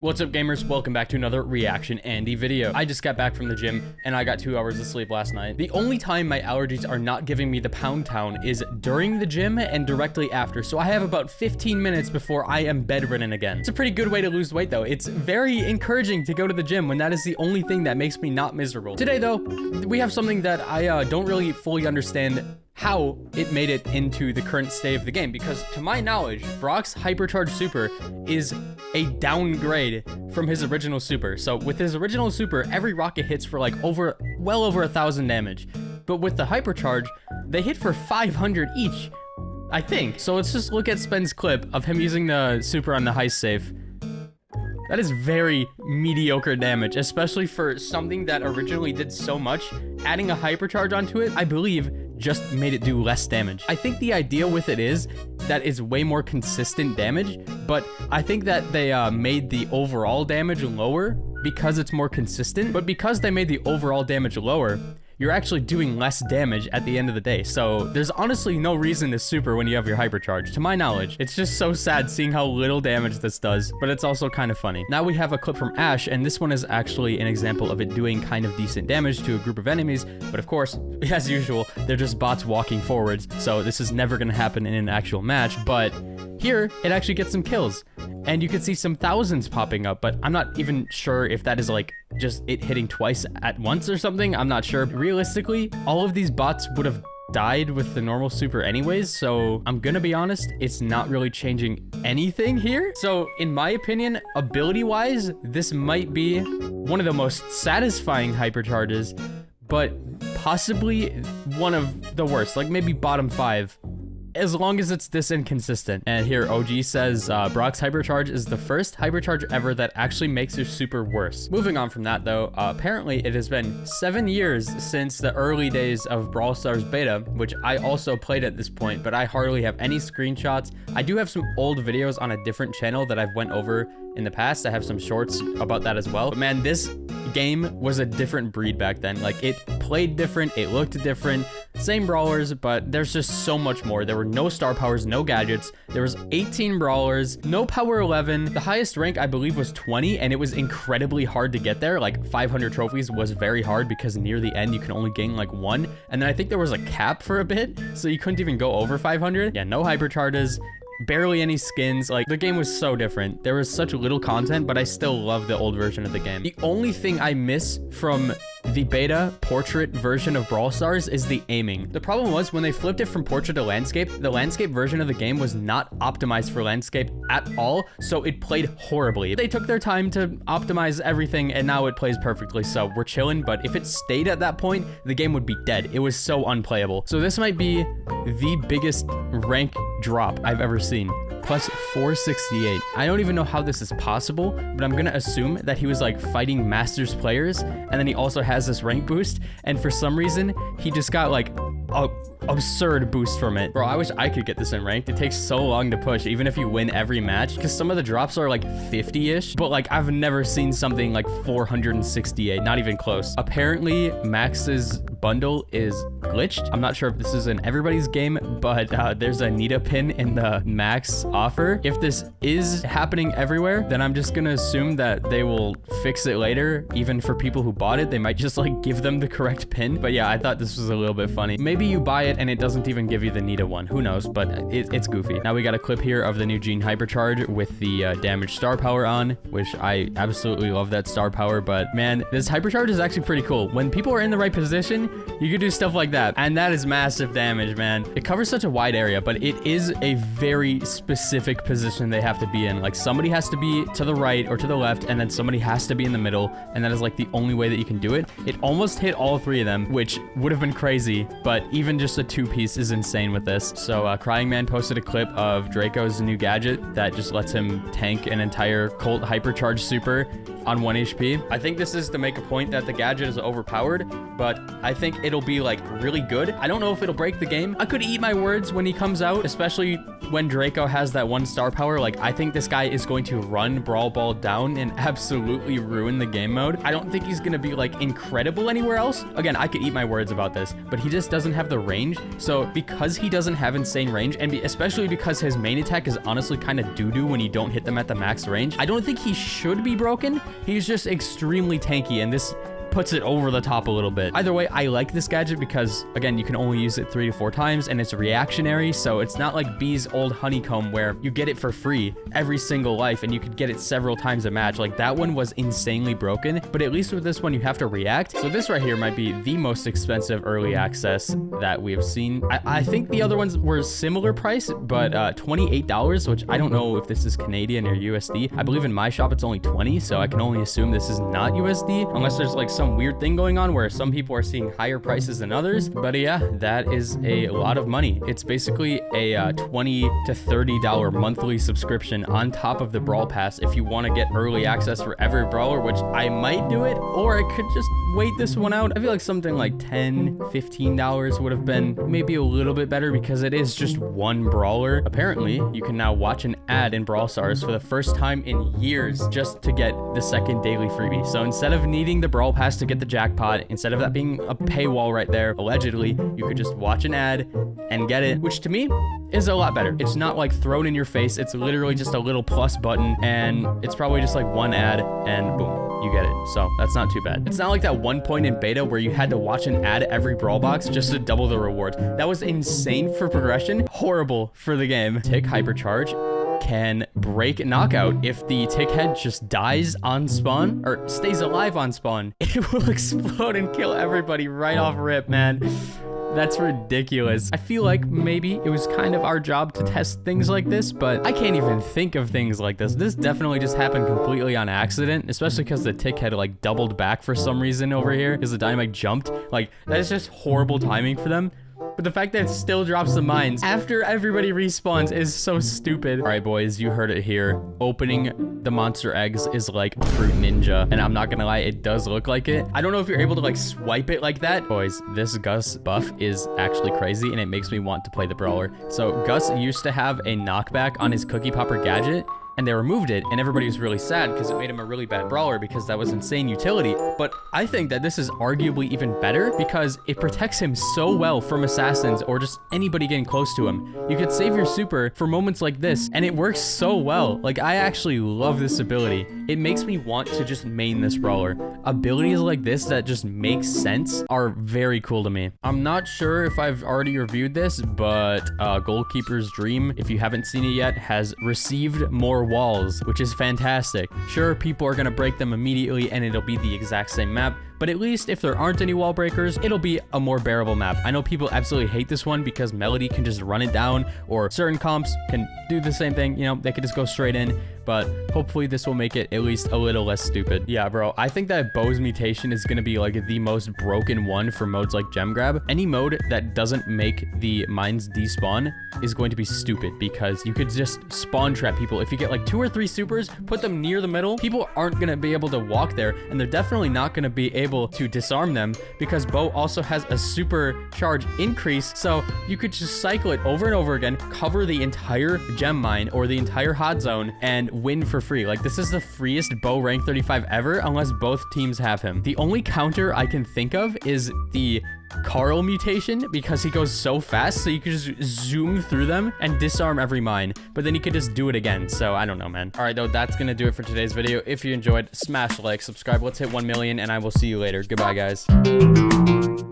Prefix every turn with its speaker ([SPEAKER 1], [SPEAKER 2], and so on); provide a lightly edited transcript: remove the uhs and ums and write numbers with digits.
[SPEAKER 1] What's up, gamers? Welcome back to another Reaction Andy video. I just got back from the gym and I got 2 hours of sleep last night. The only time my allergies are not giving me the pound town is during the gym and directly after. So I have about 15 minutes before I am bedridden again. It's a pretty good way to lose weight though. It's very encouraging to go to the gym when that is the only thing that makes me not miserable. Today though, we have something that I don't really fully understand how it made it into the current state of the game, because to my knowledge, Brock's Hypercharge Super is a downgrade from his original Super. So with his original Super, every rocket hits for like well over 1,000 damage. But with the Hypercharge, they hit for 500 each, I think. So let's just look at Spen's clip of him using the Super on the heist safe. That is very mediocre damage, especially for something that originally did so much. Adding a Hypercharge onto it, I believe, just made it do less damage. I think the idea with it is that it's way more consistent damage, but I think that they made the overall damage lower because it's more consistent. But because they made the overall damage lower, you're actually doing less damage at the end of the day. So there's honestly no reason to super when you have your Hypercharge, to my knowledge. It's just so sad seeing how little damage this does, but it's also kind of funny. Now we have a clip from Ash, and this one is actually an example of it doing kind of decent damage to a group of enemies, but of course, as usual, they're just bots walking forwards, so this is never gonna happen in an actual match. But here, it actually gets some kills, and you can see some thousands popping up, but I'm not even sure if that is like just it hitting twice at once or something. I'm not sure. Realistically, all of these bots would have died with the normal super anyways, so I'm gonna be honest, it's not really changing anything here. So in my opinion, ability wise, this might be one of the most satisfying Hypercharges, but possibly one of the worst, like maybe bottom 5. As long as it's this inconsistent. And here OG says Brock's Hypercharge is the first Hypercharge ever that actually makes your super worse. Moving on from that though, apparently it has been 7 years since the early days of Brawl Stars beta, which I also played at this point, but I hardly have any screenshots. I do have some old videos on a different channel that I've went over in the past. I have some shorts about that as well. But man, this game was a different breed back then. Like, it played different, it looked different, same brawlers, but there's just so much more. There were no star powers, no gadgets. There was 18 brawlers, no power 11. The highest rank I believe was 20, and it was incredibly hard to get there. Like 500 trophies was very hard because near the end you can only gain like 1, and then I think there was a cap for a bit, so you couldn't even go over 500. Yeah, no hypercharges, barely any skins. Like, the game was so different. There was such little content, but I still love the old version of the game. The only thing I miss from the beta portrait version of Brawl Stars is the aiming. The problem was when they flipped it from portrait to landscape, the landscape version of the game was not optimized for landscape at all, so it played horribly. They took their time to optimize everything, and now it plays perfectly, so we're chilling. But if it stayed at that point, the game would be dead. It was so unplayable. So this might be the biggest rank drop I've ever seen. Plus 468. I don't even know how this is possible, but I'm gonna assume that he was like fighting Masters players, and then he also has this rank boost, and for some reason he just got like a absurd boost from it. Bro, I wish I could get this in ranked. It takes so long to push, even if you win every match, because some of the drops are like 50-ish, but like I've never seen something like 468, not even close. Apparently Max's bundle is glitched. I'm not sure if this is in everybody's game, but there's a Nita pin in the Max offer. If this is happening everywhere, then I'm just gonna assume that they will fix it later. Even for people who bought it, they might just like give them the correct pin. But yeah, I thought this was a little bit funny. Maybe you buy it and it doesn't even give you the Nita one. Who knows? But it's goofy. Now we got a clip here of the new Gene Hypercharge with the damaged star power on, which I absolutely love that star power. But man, this Hypercharge is actually pretty cool. When people are in the right position, you can do stuff like that, and that is massive damage, man. It covers such a wide area, but it is a very specific position they have to be in. Like, somebody has to be to the right or to the left, and then somebody has to be in the middle, and that is like the only way that you can do it. It almost hit all 3 of them, which would have been crazy, but even just a 2-piece is insane with this. So Crying Man posted a clip of Draco's new gadget that just lets him tank an entire Colt Hypercharge Super on 1 HP. I think this is to make a point that the gadget is overpowered, but I think it'll be like really good. I don't know if it'll break the game. I could eat my afterwards when he comes out, especially when Draco has that 1-star power. Like, I think this guy is going to run Brawl Ball down and absolutely ruin the game mode. I don't think he's gonna be like incredible anywhere else. Again, I could eat my words about this, but he just doesn't have the range. So because he doesn't have insane range, and especially because his main attack is honestly kind of doo-doo when you don't hit them at the max range, I don't think he should be broken. He's just extremely tanky, and this puts it over the top a little bit. Either way, I like this gadget because, again, you can only use it 3 to 4 times, and it's reactionary, so it's not like B's old honeycomb where you get it for free every single life and you could get it several times a match. Like, that one was insanely broken, but at least with this one you have to react. So this right here might be the most expensive early access that we have seen. I think the other ones were similar price, but $28, which I don't know if this is Canadian or USD. I believe in my shop it's only 20, so I can only assume this is not USD, unless there's like some weird thing going on where some people are seeing higher prices than others. But yeah, that is a lot of money. It's basically a $20 to $30 monthly subscription on top of the Brawl Pass if you want to get early access for every brawler, which I might do it, or I could just wait this one out. I feel like something like $10, $15 would have been maybe a little bit better because it is just one brawler. Apparently, you can now watch an ad in Brawl Stars for the first time in years just to get the second daily freebie. So instead of needing the Brawl Pass to get the jackpot, instead of that being a paywall right there, allegedly, you could just watch an ad and get it, which to me is a lot better. It's not like thrown in your face. It's literally just a little plus button, and it's probably just like one ad and boom, you get it. So that's not too bad. It's not like that one point in beta where you had to watch an ad every Brawl Box just to double the rewards. That was insane for progression, horrible for the game. Tick Hypercharge can break knockout. If the tick head just dies on spawn or stays alive on spawn, it will explode and kill everybody right off rip, man. That's ridiculous. I feel like maybe it was kind of our job to test things like this, but I can't even think of things like this. This definitely just happened completely on accident, especially because the tick had like doubled back for some reason over here because the dynamite jumped. Like, that is just horrible timing for them. But the fact that it still drops the mines after everybody respawns is so stupid. All right, boys, you heard it here. Opening the monster eggs is like Fruit Ninja. And I'm not gonna lie, it does look like it. I don't know if you're able to like swipe it like that. Boys, this Gus buff is actually crazy and it makes me want to play the brawler. So Gus used to have a knockback on his Cookie Popper gadget, and they removed it, and everybody was really sad because it made him a really bad brawler because that was insane utility. But I think that this is arguably even better because it protects him so well from assassins or just anybody getting close to him. You could save your super for moments like this, and it works so well. Like, I actually love this ability. It makes me want to just main this brawler. Abilities like this that just make sense are very cool to me. I'm not sure if I've already reviewed this, but Goalkeeper's Dream, if you haven't seen it yet, has received more walls, which is fantastic. Sure, people are gonna break them immediately and it'll be the exact same map, but at least if there aren't any wall breakers, it'll be a more bearable map. I know people absolutely hate this one because Melody can just run it down, or certain comps can do the same thing, you know, they could just go straight in, but hopefully this will make it at least a little less stupid. Yeah, bro, I think that Bo's mutation is gonna be like the most broken one for modes like Gem Grab. Any mode that doesn't make the mines despawn is going to be stupid because you could just spawn trap people. If you get like 2 or 3 supers, put them near the middle, people aren't gonna be able to walk there, and they're definitely not gonna be able to disarm them because Bo also has a super charge increase, so you could just cycle it over and over again, cover the entire gem mine or the entire hot zone, and win for free. Like, this is the freest Bo rank 35 ever unless both teams have him. The only counter I can think of is the Carl mutation because he goes so fast, so you could just zoom through them and disarm every mine, but then you could just do it again. So I don't know, man. All right, though, that's gonna do it for today's video. If you enjoyed, smash like, subscribe. Let's hit 1 million, and I will see you later. Goodbye, guys.